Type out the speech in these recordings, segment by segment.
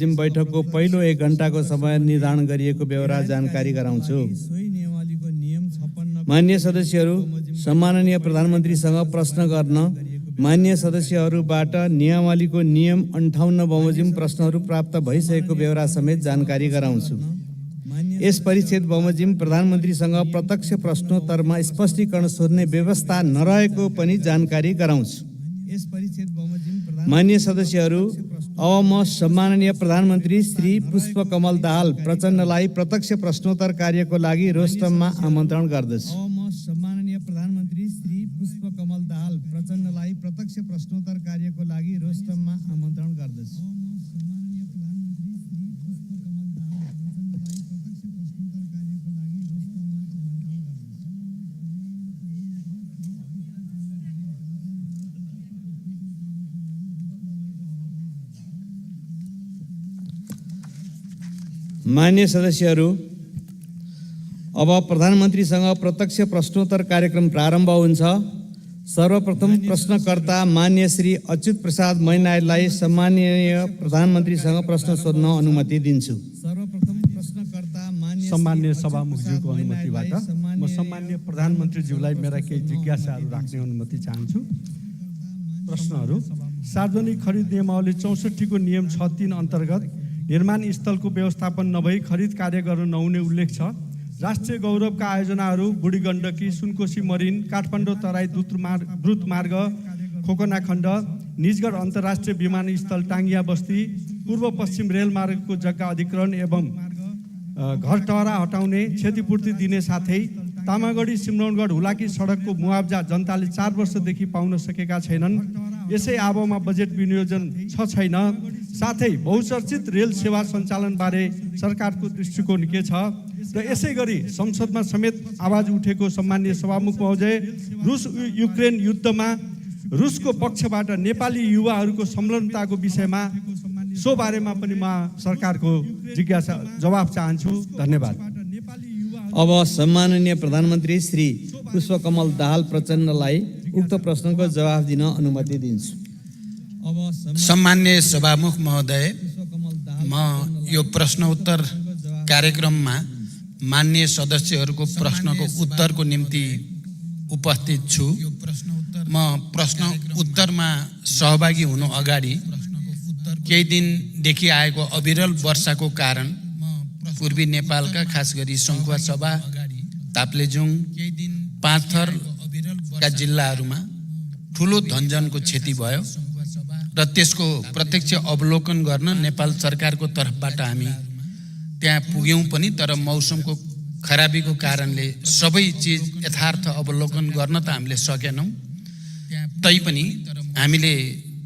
Gym बैठकको पहिलो 1 घण्टाको समय निर्धारण गरिएको बेहोरा जानकारी गराउँछु। मान्य सदस्यहरू, सम्माननीय प्रधानमन्त्रीसँग प्रश्न गर्न मान्य सदस्यहरूबाट नियमावलीको नियम 58 बमोजिम प्रश्नहरू प्राप्त भइसकेको बेहोरा समेत जानकारी गराउँछु। यस परिच्छेद बमोजिम प्रधानमन्त्रीसँग प्रत्यक्ष प्रश्नोत्तरमा स्पष्टीकरण सोध्ने व्यवस्था नरहेको पनि जानकारी गराउँछु। मान्य सदस्यहरू, अब म सम्माननीय प्रधानमन्त्री श्री पुष्पकमल दाहाल प्रचण्डलाई प्रत्यक्ष प्रश्नोत्तर कार्यको लागि रोस्टममा आमन्त्रण गर्दछु। सम्माननीय प्रधानमन्त्री श्री पुष्पकमल दाहाल प्रचण्डलाई प्रत्यक्ष प्रश्नोत्तर कार्यको लागि रोस्टममा आमन्त्रण गर्दछु। मान्य सदस्यहरू, अब प्रधानमन्त्रीसँग प्रत्यक्ष प्रश्नोत्तर कार्यक्रम प्रारम्भ हुन्छ। सर्वप्रथम प्रश्नकर्ता मान्य श्री अच्युत प्रसाद मैनालीलाई सम्माननीय प्रधानमन्त्रीसँग प्रश्न सोध्न अनुमति दिन्छु। सम्मान्य सभामुखज्यूको अनुमतिबाट म सम्मान्य प्रधानमन्त्रीज्यूलाई मेरा केही जिज्ञासाहरू राख्ने अनुमति चाहन्छु। प्रश्नहरू: सार्वजनिक खरिद नियमावली 64 को नियम 6(3) अन्तर्गत निर्माण स्थलको व्यवस्थापन नभई खरिद कार्य गर्न नहुने उल्लेख छ। राष्ट्रिय गौरवका आयोजनाहरू बुढी गण्डकी, सुनकोशी मरिन, काठमाडौँ तराई द्रुत मार्ग, खोकना खण्ड, निजगढ अन्तर्राष्ट्रिय विमानस्थल टाङ्गिया बस्ती, पूर्व पश्चिम रेलमार्गको जग्गा अधिग्रहण एवं घर टहरा हटाउने क्षतिपूर्ति दिने साथै तामागढी सिमरौनगढ हुलाकी सडकको मुआब्जा जनताले 4 वर्षदेखि पाउन सकेका छैनन्। यसै आबोमा बजेट विनियोजन छैन। साथै बहुचर्चित रेल सेवा सञ्चालनबारे सरकारको दृष्टिकोण के छ र यसै गरी संसदमा समेत आवाज उठेको सम्मान्य सभामुख महोदय, रुस युक्रेन युद्धमा रुसको पक्षबाट नेपाली युवाहरूको संलग्नताको विषयमा सो बारेमा पनि म सरकारको जिज्ञासा जवाफ चाहन्छु। धन्यवाद। अब सम्माननीय प्रधानमन्त्री श्री पुष्पकमल दाहाल प्रचण्डलाई उक्त प्रश्नको जवाफ दिन अनुमति दिन्छु। सम्मान्य सभामुख महोदय, म यो प्रश्न उत्तर कार्यक्रममा मान्य सदस्यहरूको प्रश्नको उत्तरको निम्ति उपस्थित छु। म प्रश्न उत्तरमा सहभागी हुनु अगाडि केही दिनदेखि आएको अविरल वर्षाको कारण पूर्वी नेपालका खास गरी सङ्खुवासभा, ताप्लेजुङ, पाँचथरका जिल्लाहरूमा ठुलो धनजनको क्षति भयो र त्यसको प्रत्यक्ष अवलोकन गर्न नेपाल सरकारको तर्फबाट हामी त्यहाँ पुग्यौँ पनि। तर मौसमको खराबीको कारणले सबै चिज यथार्थ अवलोकन गर्न त हामीले सकेनौँ। तैपनि हामीले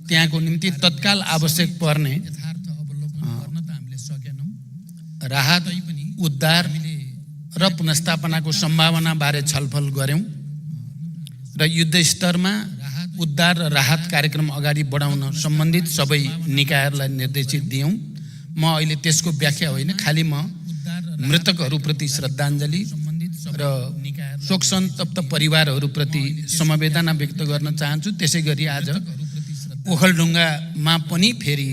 त्यहाँको निम्ति तत्काल आवश्यक पर्ने राहत, उद्धार र पुनर्स्थापनाको सम्भावना बारे छलफल गऱ्यौँ र युद्ध स्तरमा उद्धार र राहत कार्यक्रम अगाडि बढाउन सम्बन्धित सबै निकायहरूलाई निर्देशित दियौँ। म अहिले त्यसको व्याख्या होइन, खालि म मृतकहरूप्रति श्रद्धाञ्जली र शोक सन्तप्त परिवारहरूप्रति समवेदना व्यक्त गर्न चाहन्छु। त्यसै गरी आज ओखलढुङ्गामा पनि फेरि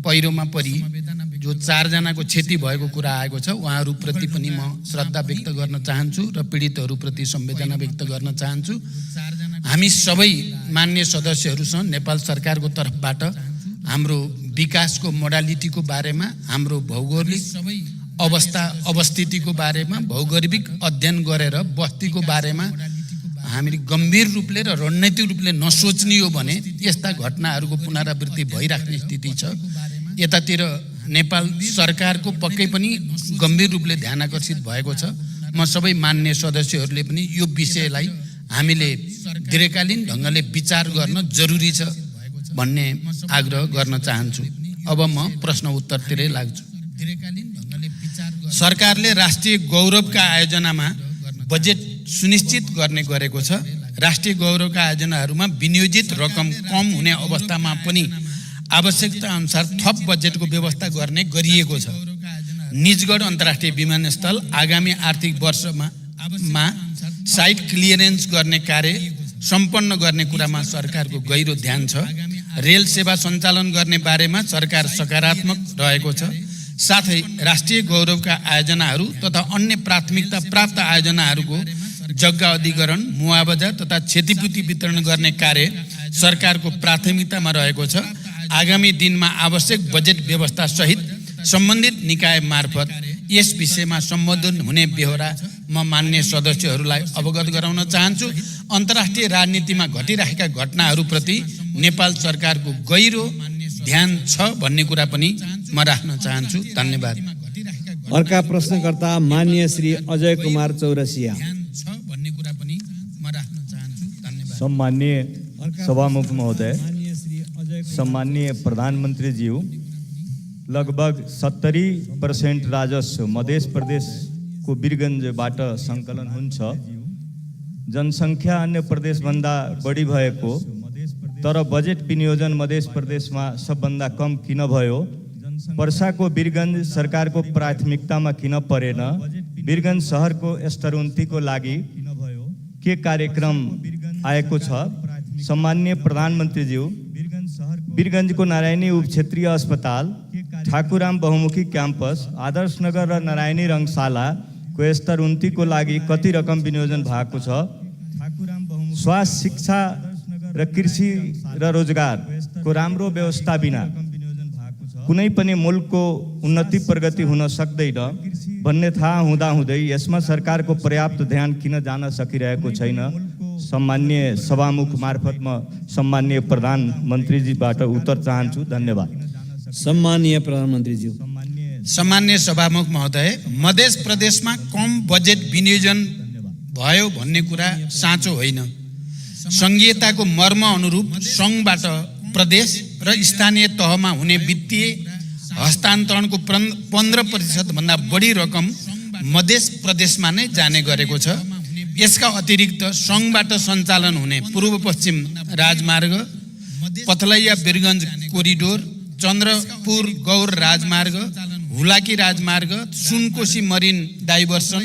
पहिरोमा परि जो 4 जनाको क्षति भएको कुरा आएको छ, उहाँहरूप्रति पनि म श्रद्धा व्यक्त गर्न चाहन्छु र पीडितहरूप्रति संवेदना व्यक्त गर्न चाहन्छु। हामी सबै मान्य सदस्यहरूसँग नेपाल सरकारको तर्फबाट हाम्रो विकासको मोडालिटीको बारेमा, हाम्रो भौगोलिक अवस्थितिको बारेमा भौगोलिक अध्ययन गरेर बस्तीको बारेमा हामीले गम्भीर रूपले र रणनीतिक रूपले नसोच्ने हो भने यस्ता घटनाहरूको पुनरावृत्ति भइराख्ने स्थिति छ। यतातिर नेपाल सरकारको पक्कै पनि गम्भीर रूपले ध्यान आकर्षित भएको छ। म सबै मान्य सदस्यहरूले पनि यो विषयलाई हामीले दीर्घकालीन ढङ्गले विचार गर्न जरुरी छ भन्ने आग्रह गर्न चाहन्छु। अब म प्रश्न उत्तरतिरै लाग्छु। सरकारले राष्ट्रिय गौरवका आयोजनामा बजेट सुनिश्चित गर्ने गरेको छ। राष्ट्रिय गौरवका आयोजनाहरूमा विनियोजित रकम कम हुने अवस्थामा पनि आवश्यकता अनुसार थप बजेटको व्यवस्था गर्ने गरिएको छ। निजगढ अन्तर्राष्ट्रिय विमानस्थल आगामी आर्थिक वर्षमा साइट क्लियरेन्स गर्ने कार्य सम्पन्न गर्ने कुरामा सरकारको गहिरो ध्यान छ। रेल सेवा सञ्चालन गर्ने बारेमा सरकार सकारात्मक रहेको छ। साथै राष्ट्रिय गौरवका आयोजनाहरू तथा अन्य प्राथमिकता प्राप्त आयोजनाहरूको जग्गा अधिग्रहण, मुआवजा तथा क्षतिपूर्ति वितरण गर्ने कार्य सरकारको प्राथमिकतामा रहेको छ। आगामी दिनमा आवश्यक बजेट व्यवस्था सहित सम्बन्धित निकाय मार्फत यस विषयमा सम्बोधन हुने बेहोरा म मान्य सदस्यहरूलाई अवगत गराउन चाहन्छु। अन्तर्राष्ट्रिय राजनीतिमा घटिरहेका घटनाहरूप्रति नेपाल सरकारको गहिरो ध्यान छ भन्ने कुरा पनि म राख्न चाहन्छु। धन्यवाद। अर्का प्रश्नकर्ता मान्य श्री अजय कुमार चौरसिया। सम्माननीय सभामुख महोदय, सम्माननीय प्रधानमन्त्री ज्यू, लगभग 70% राजस्व मध्य प्रदेशको वीरगञ्जबाट सङ्कलन हुन्छ। जनसङ्ख्या अन्य प्रदेशभन्दा बढी भएको तर बजेट विनियोजन मध्य प्रदेशमा सबभन्दा कम किन भयो? पर्साको वीरगञ्ज सरकारको प्राथमिकतामा किन परेन? वीरगञ्ज सहरको स्तर उन्नतिको लागि के कार्यक्रम आएको छ? सम्माननीय प्रधानमन्त्रीज्यू, वीरगञ्जको नारायणी उपक्षेत्रीय अस्पताल, ठाकुराम बहुमुखी क्याम्पस, आदर्श नगर र नारायणी रङ्गशालाको स्तर उन्नतिको लागि कति रकम विनियोजन भएको छ? स्वास्थ्य, शिक्षा र कृषि र रोजगारको राम्रो व्यवस्था बिना कुनै पनि मुलुकको उन्नति प्रगति हुन सक्दैन भन्ने थाहा हुँदाहुँदै यसमा सरकारको पर्याप्त ध्यान किन जान सकिरहेको छैन? सम्माननीय सभामुख मार्फत म सम्माननीय प्रधानमन्त्रीजीबाट उत्तर चाहन्छु। धन्यवाद। सम्माननीय प्रधानमन्त्रीज्यू। सम्मान्य सभामुख महोदय, मध्य प्रदेशमा कम बजेट विनियोजन भयो भन्ने कुरा साँचो होइन। सङ्घीयताको मर्म अनुरूप सङ्घबाट प्रदेश र स्थानीय तहमा हुने वित्तीय हस्तान्तरणको 15% भन्दा बढी रकम मध्य प्रदेशमा नै जाने गरेको छ। यसका अतिरिक्त सङ्घबाट सञ्चालन हुने पूर्व पश्चिम राजमार्ग, पथलैया वीरगञ्ज कोरिडोर, चन्द्रपुर गौर राजमार्ग, हुलाकी राजमार्ग, सुनकोशी मरिन डाइभर्सन,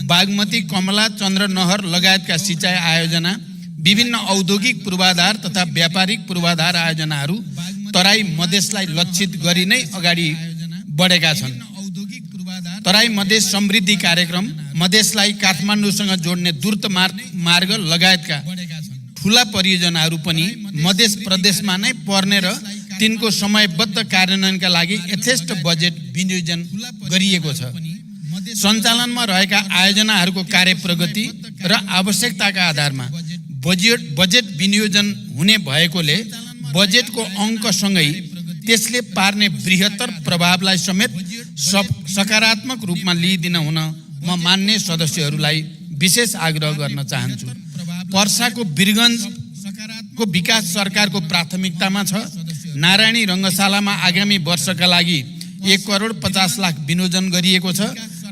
बागमती कमला चन्द्रनहर लगायतका सिँचाइ आयोजना, विभिन्न औद्योगिक पूर्वाधार तथा व्यापारिक पूर्वाधार आयोजनाहरू तराई मधेसलाई लक्षित गरी नै अगाडि बढेका छन्। तराई मधेस समृद्धि कार्यक्रम, मधेसलाई काठमाडौँसँग जोड्ने द्रुत मार्ग लगायतका ठुला परियोजनाहरू पनि मध्य प्रदेशमा नै पर्ने र तिनको समयबद्ध कार्यान्वयनका लागि यथेष्ट बजेट विनियोजन गरिएको छ। सञ्चालनमा रहेका आयोजनाहरूको कार्य प्रगति र आवश्यकताका आधारमा बजेट विनियोजन हुने भएकोले बजेटको अङ्कसँगै त्यसले पार्ने बृहत्तर प्रभावलाई समेत सकारात्मक रूपमा लिइदिन हुन म मान्य सदस्यहरूलाई विशेष आग्रह गर्न चाहन्छु। पर्साको वीरगञ्जको विकास सरकारको प्राथमिकतामा छ। नारायणी रङ्गशालामा आगामी वर्षका लागि 1,50,00,000 विनियोजन गरिएको छ।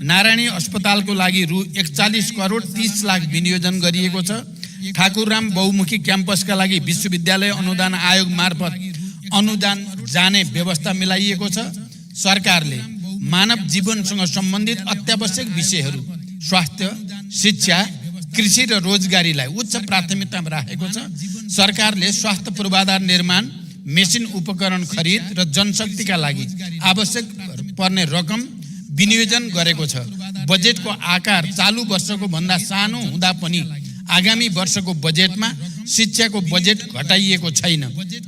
नारायणी अस्पतालको लागि रु 41,30,00,000 विनियोजन गरिएको छ। ठाकुरराम बहुमुखी क्याम्पसका लागि विश्वविद्यालय अनुदान आयोग मार्फत अनुदान जाने व्यवस्था मिलाइएको छ। सरकारले मानव जीवनसँग सम्बन्धित अत्यावश्यक विषयहरू स्वास्थ्य, शिक्षा, कृषि र रोजगारीलाई उच्च प्राथमिकतामा राखेको छ। सरकारले स्वास्थ्य पूर्वाधार निर्माण, मेसिन उपकरण खरिद र जनशक्तिका लागि आवश्यक पर्ने रकम विनियोजन गरेको छ। बजेटको आकार चालु वर्षको भन्दा सानो हुँदा पनि आगामी वर्षको बजेटमा शिक्षाको बजेट घटाइएको छैन।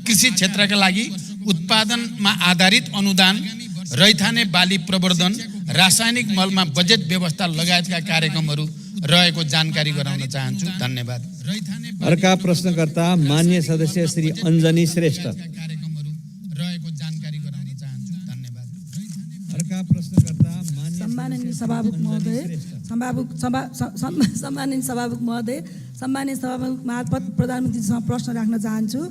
कृषि क्षेत्रका लागि उत्पादनमा आधारित अनुदान, रैथाने बाली प्रवर्धन, रासायनिक मलमा बजेट व्यवस्था लगायतका कार्यक्रमहरू रहेको जानकारी गराउन चाहन्छु। धन्यवाद। अर्का प्रश्नकर्ता मान्य सदस्य श्री अञ्जनी श्रेष्ठ। सम्माननीय सभामुख महोदय, सम्माननीय सभामुख महोदय, सम्माननीय सभामुख मार्फत प्रधानमन्त्रीसँग प्रश्न राख्न चाहन्छु।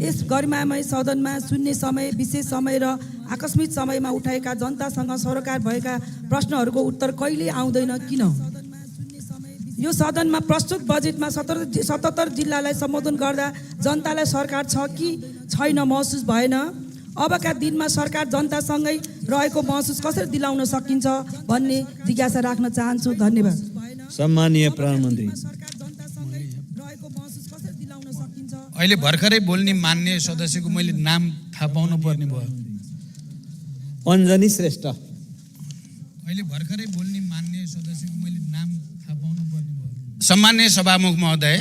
यस गरिमामय सदनमा शून्य समय, विशेष समय र आकस्मिक समयमा उठाएका जनतासँग सरोकार भएका प्रश्नहरूको उत्तर कहिले आउँदैन, किन? यो सदनमा प्रस्तुत बजेटमा 77 जिल्लालाई सम्बोधन गर्दा जनतालाई सरकार छ कि छैन महसुस भएन। अबका दिनमा सरकार जनतासँगै रहेको महसुस कसरी दिलाउन सकिन्छ भन्ने जिज्ञासा राख्न चाहन्छु। धन्यवाद। सम्माननीय प्रधानमन्त्री। अहिले भर्खरै बोल्ने मान्य सदस्यको मैले नाम थाहा पाउनु पर्ने भयो। अञ्जनी श्रेष्ठ। अहिले भर्खरै बोल्ने मान्य सदस्यको मैले नाम थाहा पाउनु पर्ने भयो। सम्मान्य सभामुख महोदय,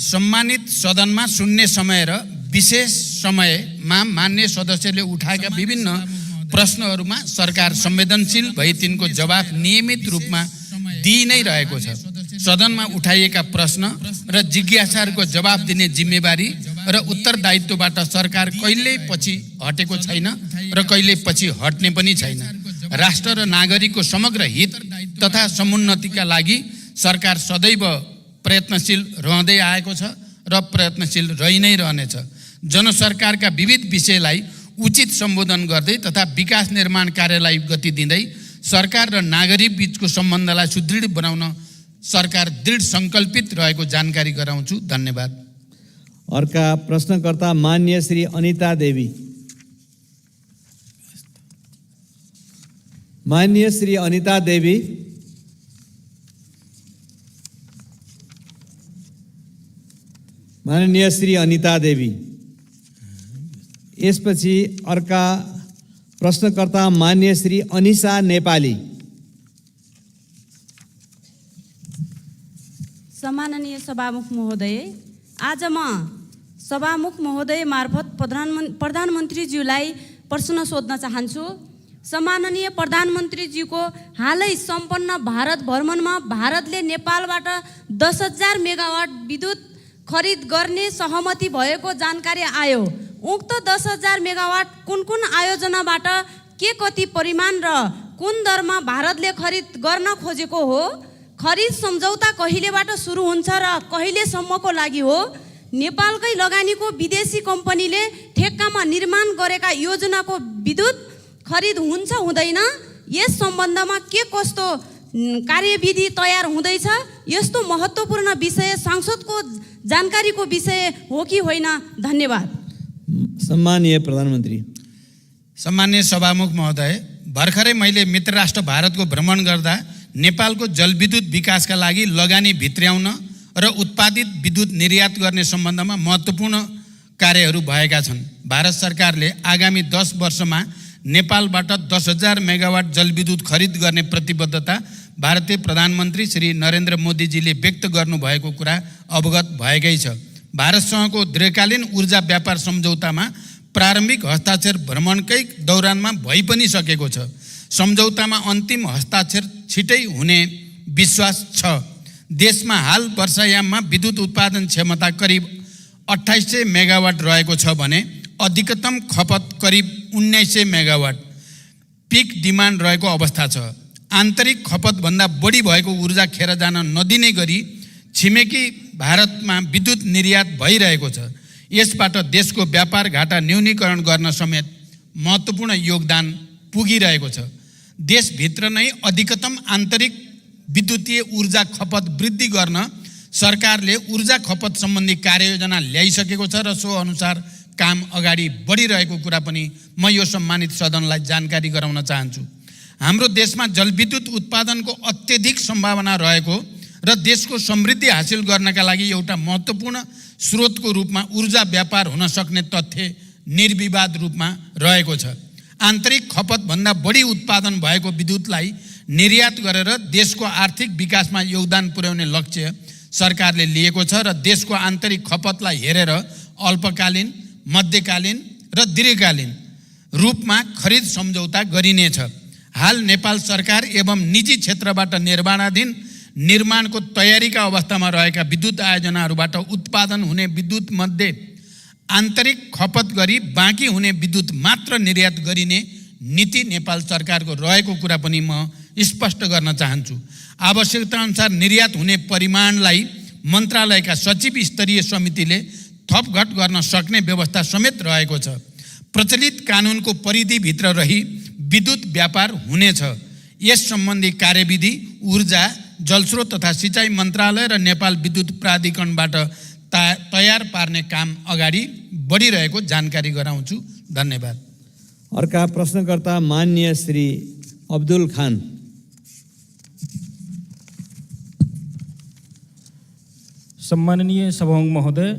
सम्मानित सदनमा शून्य समय र विशेष समयमा मान्य सदस्यले उठाएका विभिन्न प्रश्नहरूमा सरकार संवेदनशील भई तिनको जवाफ नियमित रूपमा दिइ नै रहेको छ। सदनमा उठाइएका प्रश्न र जिज्ञासाहरूको जवाफ दिने जिम्मेवारी र उत्तरदायित्वबाट सरकार कहिल्यै पछि हटेको छैन र कहिल्यै पछि हट्ने पनि छैन। राष्ट्र र नागरिकको समग्र हित तथा समुन्नतिका लागि सरकार सदैव प्रयत्नशील रहँदै आएको छ र प्रयत्नशील रहि नै रहनेछ। जनसरकारका विविध विषयलाई उचित सम्बोधन गर्दै तथा विकास निर्माण कार्यलाई गति दिँदै सरकार र नागरिक बीचको सम्बन्धलाई सुदृढ बनाउन सरकार दृढ सङ्कल्पित रहेको जानकारी गराउँछु। धन्यवाद। अर्का प्रश्नकर्ता मान्य श्री अनिता देवी। मान्य श्री अनिता देवी। माननीय श्री अनिता देवी। यसपछि अर्का प्रश्नकर्ता मान्य श्री अनिशा नेपाली। सम्माननीय सभामुख महोदय, आज म सभामुख महोदय मार्फत प्रधानमन्त्रीज्यूलाई प्रश्न सोध्न चाहन्छु। सम्माननीय प्रधानमन्त्रीज्यूको हालै सम्पन्न भारत भ्रमणमा भारतले नेपालबाट 10,000 मेगावाट विद्युत खरिद गर्ने सहमति भएको जानकारी आयो। उक्त 10,000 मेगावाट कुन कुन आयोजनाबाट के कति परिमाण र कुन दरमा भारतले खरिद गर्न खोजेको हो? खरिद सम्झौता कहिलेबाट सुरु हुन्छ र कहिलेसम्मको लागि हो? नेपालकै लगानीको विदेशी कम्पनीले ठेक्कामा निर्माण गरेका योजनाको विद्युत खरिद हुन्छ हुँदैन? यस सम्बन्धमा के कस्तो कार्यविधि तयार हुँदैछ? यस्तो महत्त्वपूर्ण विषय सांसदको जानकारीको विषय हो कि होइन? धन्यवाद। सम्मानीय प्रधानमन्त्री। सम्मान्य सभामुख महोदय, भर्खरै मैले मित्र राष्ट्र भारतको भ्रमण गर्दा नेपालको जलविद्युत विकासका लागि लगानी भित्र्याउन र उत्पादित विद्युत निर्यात गर्ने सम्बन्धमा महत्त्वपूर्ण कार्यहरू भएका छन्। भारत सरकारले आगामी 10 वर्षमा नेपालबाट 10,000 मेगावाट जलविद्युत खरिद गर्ने प्रतिबद्धता भारतीय प्रधानमन्त्री श्री नरेन्द्र मोदीजीले व्यक्त गर्नुभएको कुरा अवगत भएकै छ। भारतसँगको दीर्घकालीन ऊर्जा व्यापार सम्झौतामा प्रारम्भिक हस्ताक्षर भ्रमणकै दौरानमा भइ पनि सकेको छ। सम्झौतामा अन्तिम हस्ताक्षर छिटै हुने विश्वास छ। देशमा हाल वर्षायाममा विद्युत उत्पादन क्षमता करिब 2800 मेगावाट रहेको छ भने अधिकतम खपत करिब 1900 मेगावाट पिक डिमान्ड रहेको अवस्था छ। आन्तरिक खपतभन्दा बढी भएको ऊर्जा खेर जान नदिने गरी छिमेकी भारतमा विद्युत निर्यात भइरहेको छ। यसबाट देशको व्यापार घाटा न्यूनीकरण गर्न समेत महत्त्वपूर्ण योगदान पुगिरहेको छ। देशभित्र नै अधिकतम आन्तरिक विद्युतीय ऊर्जा खपत वृद्धि गर्न सरकारले ऊर्जा खपत सम्बन्धी कार्ययोजना ल्याइसकेको छ र सो अनुसार काम अगाडि बढिरहेको कुरा पनि म यो सम्मानित सदनलाई जानकारी गराउन चाहन्छु। हाम्रो देशमा जलविद्युत उत्पादनको अत्यधिक सम्भावना रहेको र देशको समृद्धि हासिल गर्नका लागि एउटा महत्त्वपूर्ण स्रोतको रूपमा ऊर्जा व्यापार हुन सक्ने तथ्य निर्विवाद रूपमा रहेको छ। आन्तरिक खपतभन्दा बढी उत्पादन भएको विद्युतलाई निर्यात गरेर देशको आर्थिक विकासमा योगदान पुर्याउने लक्ष्य सरकारले लिएको छ र देशको आन्तरिक खपतलाई हेरेर अल्पकालीन, मध्यकालीन र दीर्घकालीन रूपमा खरिद सम्झौता गरिनेछ। हाल नेपाल सरकार एवं निजी क्षेत्रबाट निर्माणाधीन निर्माणको तयारीका अवस्थामा रहेका विद्युत आयोजनाहरूबाट उत्पादन हुने विद्युत मध्ये आन्तरिक खपत गरी बाँकी हुने विद्युत मात्र निर्यात गरिने नीति नेपाल सरकारको रहेको कुरा पनि म स्पष्ट गर्न चाहन्छु। आवश्यकता अनुसार निर्यात हुने परिमाणलाई मन्त्रालयका सचिव स्तरीय समितिले थपघट गर्न सक्ने व्यवस्था समेत रहेको छ। प्रचलित कानुनको परिधिभित्र रही विद्युत व्यापार हुनेछ। यस सम्बन्धी कार्यविधि ऊर्जा, जलस्रोत तथा सिँचाइ मन्त्रालय र नेपाल विद्युत प्राधिकरणबाट तयार पार्ने काम अगाडि बढिरहेको जानकारी गराउँछु। धन्यवाद। अर्का प्रश्नकर्ता मान्य श्री अब्दुल खान। सम्माननीय सभामुख महोदय,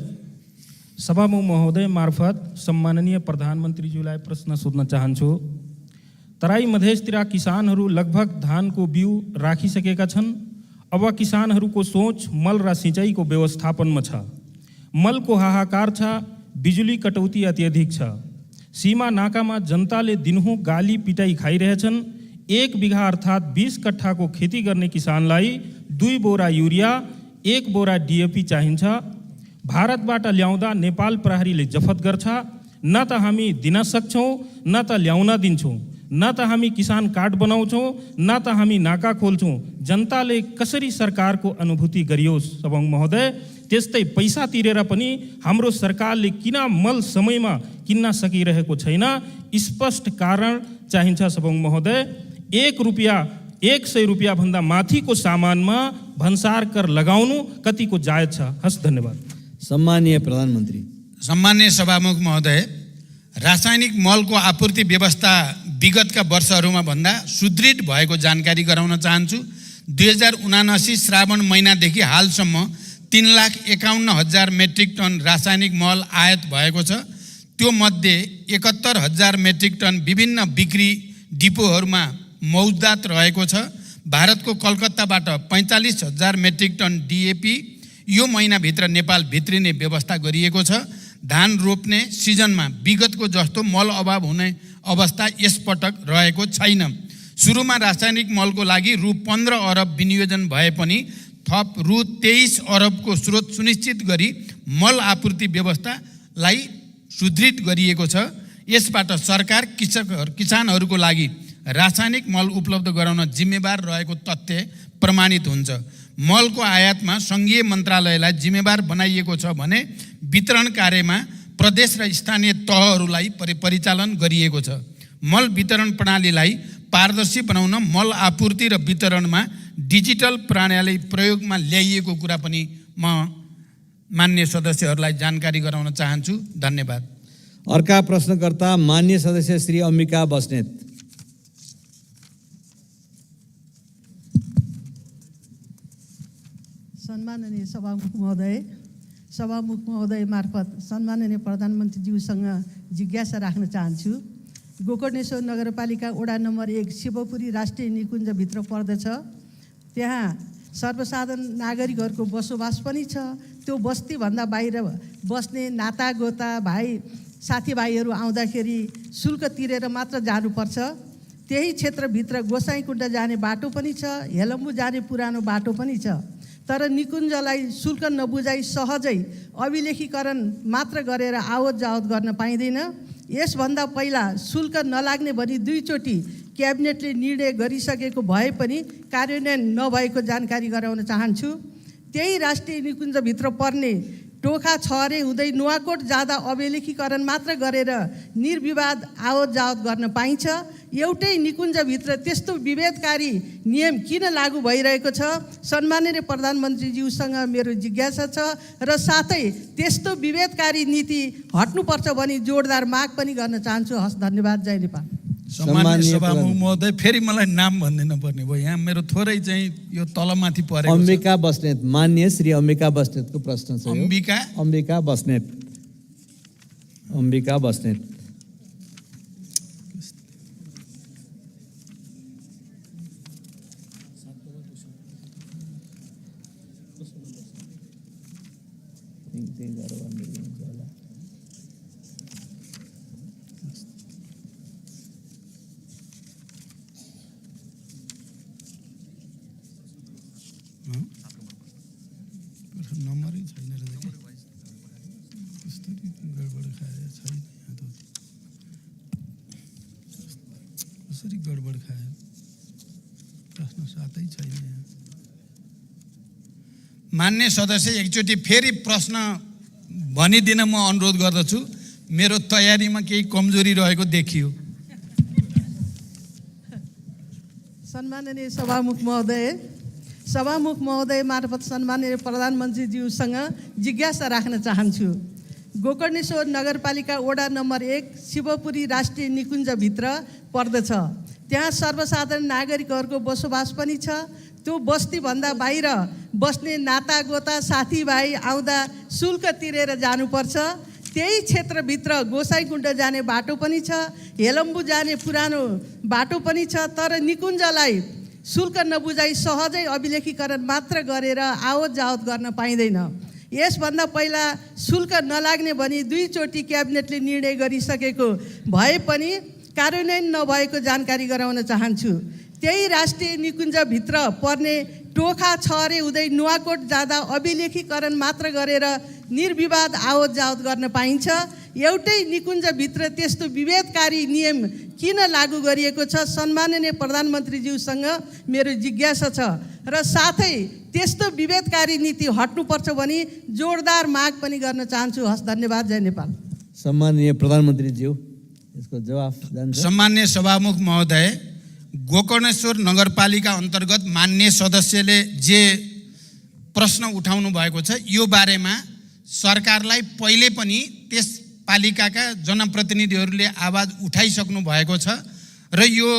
सभामुख महोदय मार्फत सम्माननीय प्रधानमन्त्रीज्यूलाई प्रश्न सोध्न चाहन्छु। तराई मधेसतिर किसानहरू लगभग धानको बिउ राखिसकेका छन्। अब किसानहरूको सोच मल र सिँचाइको व्यवस्थापनमा छ। मलको हाहाकार छ, बिजुली कटौती अत्यधिक छ। सीमा नाकामा जनताले दिनहुँ गाली पिटाई खाइरहेछन्। 1 बिघा अर्थात् 20 कट्ठाको खेती गर्ने किसानलाई 2 बोरा युरिया, 1 बोरा डिएपी चाहिन्छ। भारतबाट ल्याउँदा नेपाल प्रहरीले जफत गर्छ। न त हामी दिन सक्छौँ, न त ल्याउन दिन्छौँ, न त हामी किसान कार्ड बनाउँछौँ, न त हामी नाका खोल्छौँ। जनताले कसरी सरकारको अनुभूति गरियोस् सभामुख महोदय। त्यस्तै पैसा तिरेर पनि हाम्रो सरकारले किन मल समयमा किन्न सकिरहेको छैन, स्पष्ट कारण चाहिन्छ सभामुख महोदय। 100 रुपियाँ भन्दा माथिको सामानमा भन्सार कर लगाउनु कतिको जायज छ? हस्, धन्यवाद। सम्मानीय प्रधानमन्त्री। सम्मान्य सभामुख महोदय, रासायनिक मलको आपूर्ति व्यवस्था विगतका वर्षहरूमा भन्दा सुदृढ भएको जानकारी गराउन चाहन्छु। 2079 श्रावण महिनादेखि हालसम्म 3,51,000 मेट्रिक टन रासायनिक मल आयात भएको छ। त्यो मध्ये 71,000 मेट्रिक टन विभिन्न बिक्री डिपोहरूमा मौजदात रहेको छ। भारतको कलकत्ताबाट 45,000 मेट्रिक टन डिएपी यो महिनाभित्र नेपाल भित्रिने व्यवस्था गरिएको छ। धान रोप्ने सिजनमा विगतको जस्तो मल अभाव हुने अवस्था यसपटक रहेको छैन। सुरुमा रासायनिक मलको लागि रु 15 अरब विनियोजन भए पनि थप रु 23 अरबको स्रोत सुनिश्चित गरी मल आपूर्ति व्यवस्थालाई सुदृढ गरिएको छ। यसबाट सरकार किसानहरूको लागि रासायनिक मल उपलब्ध गराउन जिम्मेवार रहेको तथ्य प्रमाणित हुन्छ। मलको आयातमा सङ्घीय मन्त्रालयलाई जिम्मेवार बनाइएको छ भने वितरण कार्यमा प्रदेश र स्थानीय तहहरूलाई परिचालन गरिएको छ। मल वितरण प्रणालीलाई पारदर्शी बनाउन मल आपूर्ति र वितरणमा डिजिटल प्रणाली प्रयोगमा ल्याइएको कुरा पनि म मान्य सदस्यहरूलाई जानकारी गराउन चाहन्छु। धन्यवाद। अर्का प्रश्नकर्ता मान्य सदस्य श्री अम्बिका बस्नेत। सम्माननीय सभामुख महोदय मार्फत सम्माननीय प्रधानमन्त्रीज्यूसँग जिज्ञासा राख्न चाहन्छु। गोकर्णेश्वर नगरपालिका वडा नम्बर 1 शिवपुरी राष्ट्रिय निकुञ्जभित्र पर्दछ। त्यहाँ सर्वसाधारण नागरिकहरूको बसोबास पनि छ। त्यो बस्तीभन्दा बाहिर बस्ने नातागोता भाइ साथीभाइहरू आउँदाखेरि शुल्क तिरेर मात्र जानुपर्छ। त्यही क्षेत्रभित्र गोसाइँकुण्ड जाने बाटो पनि छ, हेलम्बु जाने पुरानो बाटो पनि छ। तर निकुञ्जलाई शुल्क नबुझाइ सहजै अभिलेखीकरण मात्र गरेर आवत जावत गर्न पाइँदैन। यसभन्दा पहिला शुल्क नलाग्ने भनी 2 चोटि क्याबिनेटले निर्णय गरिसकेको भए पनि कार्यान्वयन नभएको जानकारी गराउन चाहन्छु। त्यही राष्ट्रिय निकुञ्जभित्र पर्ने टोखा छहरे हुँदै नुवाकोट जाँदा अभिलेखीकरण मात्र गरेर निर्विवाद आवत जावत गर्न पाइन्छ। एउटै निकुञ्जभित्र त्यस्तो विभेदकारी नियम किन लागू भइरहेको छ? सम्माननीय प्रधानमन्त्रीज्यूसँग मेरो जिज्ञासा छ र साथै त्यस्तो विभेदकारी नीति हट्नुपर्छ भनी जोडदार माग पनि गर्न चाहन्छु। हस्, धन्यवाद। जय नेपाल। सम्मान्य सभामुख महोदय, फेरि मलाई नाम भन्दिन पर्ने भयो। यहाँ मेरो थोरै चाहिँ यो तलमाथि परेको छ। अम्बिका बस्नेत, मान्य श्री अम्बिका बस्नेतको प्रश्न छ। अम्बिका बस्नेत। अम्बिका बस्नेत। नम्बरै छैन रहेछ। कसरी गडबड खायो छैन, कसरी गडबड खायो, प्रश्न साथै छैन। मान्य सदस्य, एकचोटि फेरि प्रश्न भनिदिन म अनुरोध गर्दछु। मेरो तयारीमा केही कमजोरी रहेको देखियो। सम्माननीय सभामुख महोदय मार्फत सम्माननीय प्रधानमन्त्रीज्यूसँग जिज्ञासा राख्न चाहन्छु। गोकर्णेश्वर नगरपालिका वडा नम्बर 1 शिवपुरी राष्ट्रिय निकुञ्जभित्र पर्दछ। त्यहाँ सर्वसाधारण नागरिकहरूको बसोबास पनि छ। त्यो बस्तीभन्दा बाहिर बस्ने नातागोता साथीभाइ आउँदा शुल्क तिरेर जानुपर्छ। त्यही क्षेत्रभित्र गोसाइँकुण्ड जाने बाटो पनि छ, हेलम्बु जाने पुरानो बाटो पनि छ। तर निकुञ्जलाई शुल्क नबुझाइ सहजै अभिलेखीकरण मात्र गरेर आवत जावत गर्न पाइँदैन। यसभन्दा पहिला शुल्क नलाग्ने भनी 2 चोटि क्याबिनेटले निर्णय गरिसकेको भए पनि कार्यान्वयन नभएको जानकारी गराउन चाहन्छु। त्यही राष्ट्रिय निकुञ्जभित्र पर्ने टोखा छहरे हुँदै नुवाकोट जाँदा अभिलेखीकरण मात्र गरेर निर्विवाद आवत जावत गर्न पाइन्छ। एउटै निकुञ्जभित्र त्यस्तो विभेदकारी नियम किन लागू गरिएको छ? सम्माननीय प्रधानमन्त्रीज्यूसँग मेरो जिज्ञासा छ र साथै त्यस्तो विभेदकारी नीति हट्नुपर्छ भनी जोरदार माग पनि गर्न चाहन्छु। हस्, धन्यवाद। जय नेपाल। सम्माननीय प्रधानमन्त्रीज्यू, यसको जवाफ जान्छ। सम्मान्य सभामुख महोदय, गोकर्णेश्वर नगरपालिका अन्तर्गत मान्य सदस्यले जे प्रश्न उठाउनु भएको छ यो बारेमा सरकारलाई पहिले पनि त्यस पालिकाका जनप्रतिनिधिहरूले आवाज उठाइसक्नु भएको छ र यो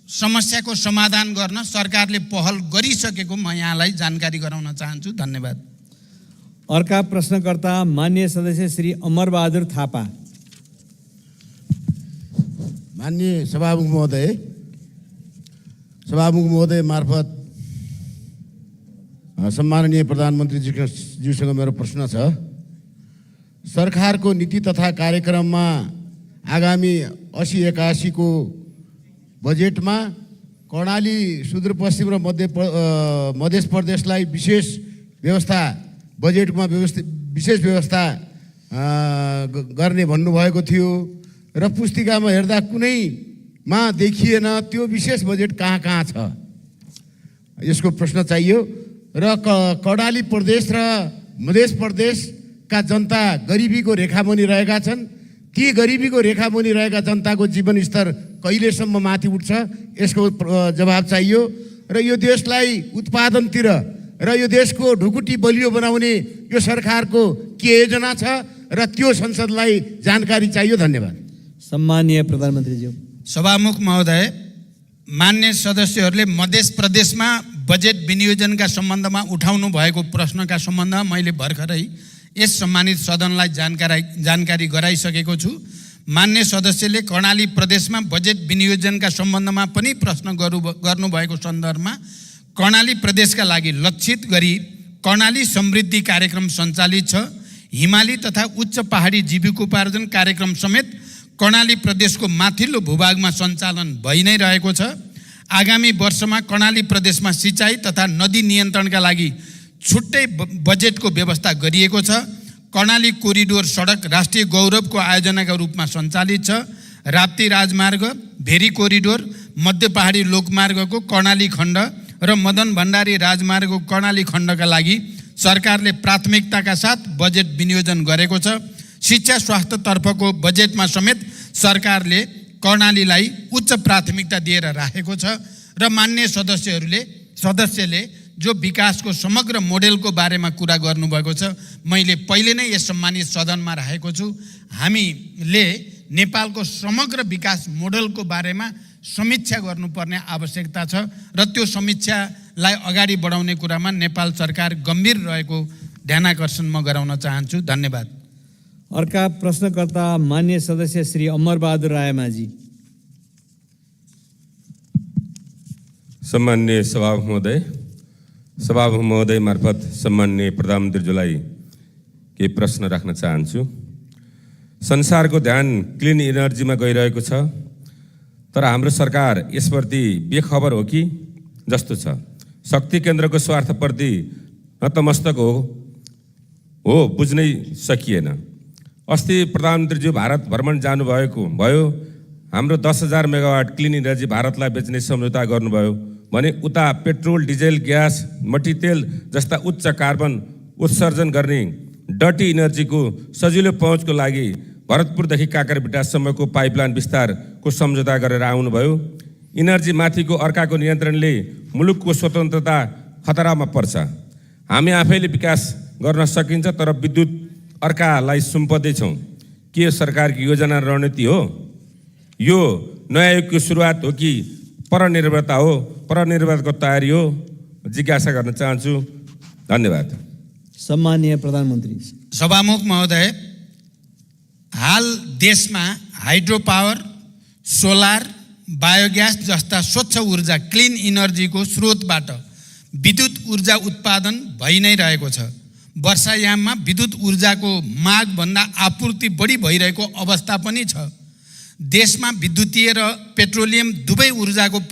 समस्याको समाधान गर्न सरकारले पहल गरिसकेको म यहाँलाई जानकारी गराउन चाहन्छु। धन्यवाद। अर्का प्रश्नकर्ता मान्य सदस्य श्री अमरबहादुर थापा। माननीय सभामुख महोदय मार्फत सम्माननीय प्रधानमन्त्रीज्यूसँग मेरो प्रश्न छ। सरकारको नीति तथा कार्यक्रममा आगामी 80-81 को बजेटमा कर्णाली सुदूरपश्चिम र मध्य प्रदेशलाई विशेष व्यवस्था गर्ने भन्नुभएको थियो र पुस्तिकामा हेर्दा कुनैमा देखिएन त्यो विशेष बजेट कहाँ छ, यसको प्रश्न चाहियो। र कर्णाली प्रदेश र मध्य प्रदेशका जनता गरिबीको रेखामुनि रहेका छन्। ती गरिबीको रेखामुनि रहेका जनताको जीवन स्तर कहिलेसम्म माथि उठ्छ, यसको जवाब चाहियो। र यो देशलाई उत्पादनतिर र यो देशको ढुकुटी बलियो बनाउने यो सरकारको के योजना छ र त्यो संसदलाई जानकारी चाहियो। धन्यवाद। सम्माननीय प्रधानमन्त्रीज्यू। सभामुख महोदय, मान्य सदस्यहरूले मध्य प्रदेशमा बजेट विनियोजनका सम्बन्धमा उठाउनु भएको प्रश्नका सम्बन्धमा मैले भर्खरै यस सम्मानित सदनलाई जानकारी गराइसकेको छु। मान्य सदस्यले कर्णाली प्रदेशमा बजेट विनियोजनका सम्बन्धमा पनि प्रश्न गर्नुभएको सन्दर्भमा कर्णाली प्रदेशका लागि लक्षित गरी कर्णाली समृद्धि कार्यक्रम सञ्चालित छ। हिमाली तथा उच्च पहाडी जीविकोपार्जन कार्यक्रम समेत कर्णाली प्रदेशको माथिल्लो भूभागमा सञ्चालन भइ नै रहेको छ। आगामी वर्षमा कर्णाली प्रदेशमा सिँचाइ तथा नदी नियन्त्रणका लागि छुट्टै बजेटको व्यवस्था गरिएको छ। कर्णाली कोरिडोर सडक राष्ट्रिय गौरवको आयोजनाका रूपमा सञ्चालित छ। राप्ती राजमार्ग, भेरी कोरिडोर, मध्य पहाडी लोकमार्गको कर्णाली खण्ड र मदन भण्डारी राजमार्गको कर्णाली खण्डका लागि सरकारले प्राथमिकताका साथ बजेट विनियोजन गरेको छ। शिक्षा स्वास्थ्यतर्फको बजेटमा समेत सरकारले कर्णालीलाई उच्च प्राथमिकता दिएर राखेको छ र मान्य सदस्यले जो विकासको समग्र मोडेलको बारेमा कुरा गर्नुभएको छ, मैले पहिले नै यस सम्मानित सदनमा राखेको छु। हामीले नेपालको समग्र विकास मोडेलको बारेमा समीक्षा गर्नुपर्ने आवश्यकता छ र त्यो समीक्षालाई अगाडि बढाउने कुरामा नेपाल सरकार गम्भीर रहेको ध्यानाकर्षण म गराउन चाहन्छु। धन्यवाद। अर्का प्रश्नकर्ता मान्य सदस्य श्री अमरबहादुर रायमाझी। सम्माननीय सभामुख महोदय मार्फत सम्माननीय प्रधानमन्त्रीज्यूलाई केही प्रश्न राख्न चाहन्छु। संसारको ध्यान क्लिन इनर्जीमा गइरहेको छ, तर हाम्रो सरकार यसप्रति बेखबर हो कि जस्तो छ। शक्ति केन्द्रको स्वार्थप्रति नतमस्तक हो बुझ्नै सकिएन। अस्ति प्रधानमन्त्रीज्यू भारत भ्रमण भयो। हाम्रो 10,000 मेगावाट क्लिन इनर्जी भारतलाई बेच्ने सम्झौता गर्नुभयो भने उता पेट्रोल, डिजेल, ग्यास, मट्टीतेल जस्ता उच्च कार्बन उत्सर्जन गर्ने डटी इनर्जीको सजिलो पहुँचको लागि भरतपुरदेखि काँकरभिट्टासम्मको पाइपलाइन विस्तारको सम्झौता गरेर आउनुभयो। इनर्जी माथिको अर्काको नियन्त्रणले मुलुकको स्वतन्त्रता खतरामा पर्छ। हामी आफैले विकास गर्न सकिन्छ, तर विद्युत अर्कालाई सुम्पदैछौँ। के सरकारको योजना रणनीति हो? यो नयाँ युगको सुरुवात हो कि परनिर्भरता हो? परनिर्भरताको तयारी हो? जिज्ञासा गर्न चाहन्छु। धन्यवाद। सम्माननीय प्रधानमन्त्री। सभामुख महोदय, हाल देशमा हाइड्रो पावर, सोलर, बायोग्यास जस्ता स्वच्छ ऊर्जा क्लिन इनर्जीको स्रोतबाट विद्युत ऊर्जा उत्पादन भइ नै रहेको छ। वर्षायाममा विद्युत ऊर्जाको मागभन्दा आपूर्ति बढी भइरहेको अवस्था पनि छ। देशमा विद्युतीय र पेट्रोलियम दुवै ऊर्जाको